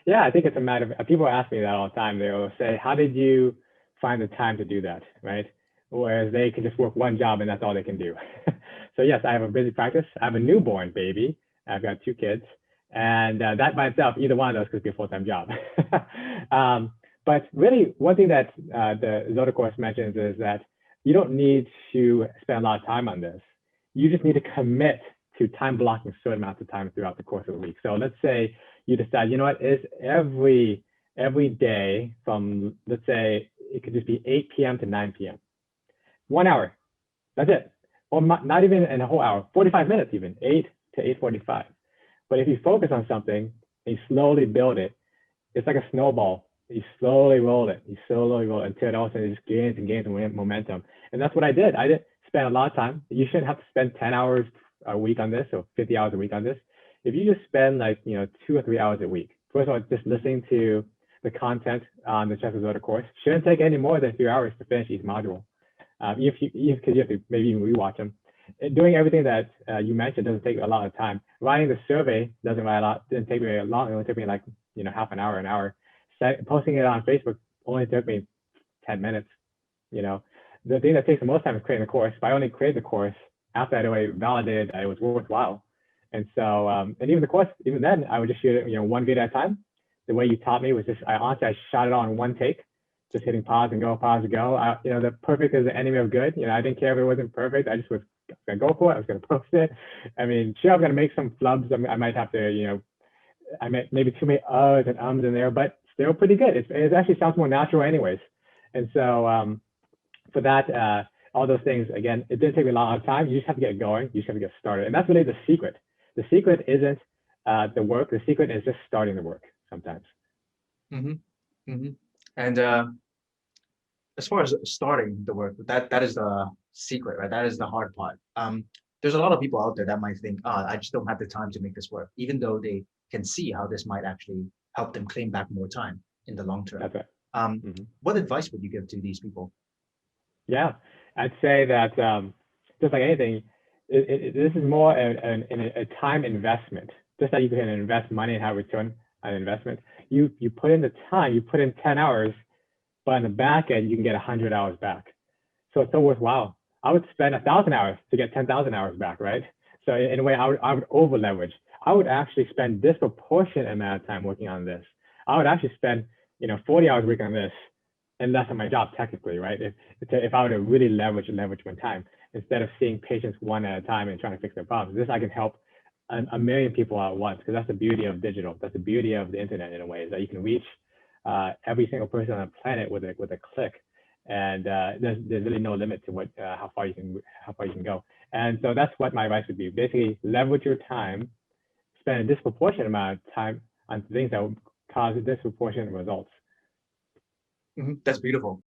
Yeah, I think it's a matter of people ask me that all the time. They will say, "How did you find the time to do that?" Right? Whereas they can just work one job and that's all they can do. So yes, I have a busy practice. I have a newborn baby. I've got two kids, and that by itself, either one of those could be a full-time job. um, but really, one thing that the Zoda course mentions is that you don't need to spend a lot of time on this. You just need to commit to time blocking certain amounts of time throughout the course of the week. So let's say you decide, you know what, is every day from, let's say it could just be 8 p.m. to 9 p.m. 1 hour, that's it. Or not even in a whole hour, 45 minutes even, 8 to 8:45. But if you focus on something and you slowly build it, it's like a snowball. You slowly roll it, until it all of a sudden it just gains and gains momentum. And that's what I did. I did spend a lot of time. You shouldn't have to spend 10 hours a week on this or 50 hours a week on this. If you just spend like, 2 or 3 hours a week, first of all, just listening to the content on the Chapter Zoda course, shouldn't take any more than 3 hours to finish each module. Because you have to maybe even rewatch them. Doing everything that you mentioned doesn't take a lot of time. Writing the survey didn't take me very long. It only took me like half an hour. Posting it on Facebook only took me 10 minutes. The thing that takes the most time is creating the course. But I only created the course after I'd already validated that it was worthwhile. And so, and even the course, even then, I would just shoot it, one video at a time. The way you taught me was just, I shot it on one take, just hitting pause and go, pause and go. The perfect is the enemy of good. I didn't care if it wasn't perfect. I just was gonna go for it. I was gonna post it. I mean, sure, I'm gonna make some flubs. I might have to, I might maybe too many uhs and ums in there, but still pretty good. It actually sounds more natural anyways. And so for that, all those things, again, it didn't take me a lot of time. You just have to get going. You just have to get started. And that's really the secret. The secret isn't the work. The secret is just starting the work sometimes. Mm-hmm. Mm-hmm. And as far as starting the work, that is the secret, right? That is the hard part. There's a lot of people out there that might think, I just don't have the time to make this work, even though they can see how this might actually help them claim back more time in the long term. That's right. What advice would you give to these people? Yeah, I'd say that just like anything, this is more a time investment. Just like you can invest money and have return on investment. You put in the time, you put in 10 hours, but on the back end, you can get 100 hours back. So it's so worthwhile. I would spend 1,000 hours to get 10,000 hours back, right? So in a way, I would over leverage. I would actually spend disproportionate amount of time working on this. I would actually spend 40 hours working on this and less on my job technically, right? If I were to really leverage my time instead of seeing patients one at a time and trying to fix their problems. This I can help a million people at once, because that's the beauty of digital. That's the beauty of the internet in a way, is that you can reach every single person on the planet with a click, and there's really no limit to how far you can go. And so that's what my advice would be. Basically, leverage your time, spend a disproportionate amount of time on things that will cause disproportionate results. That's beautiful.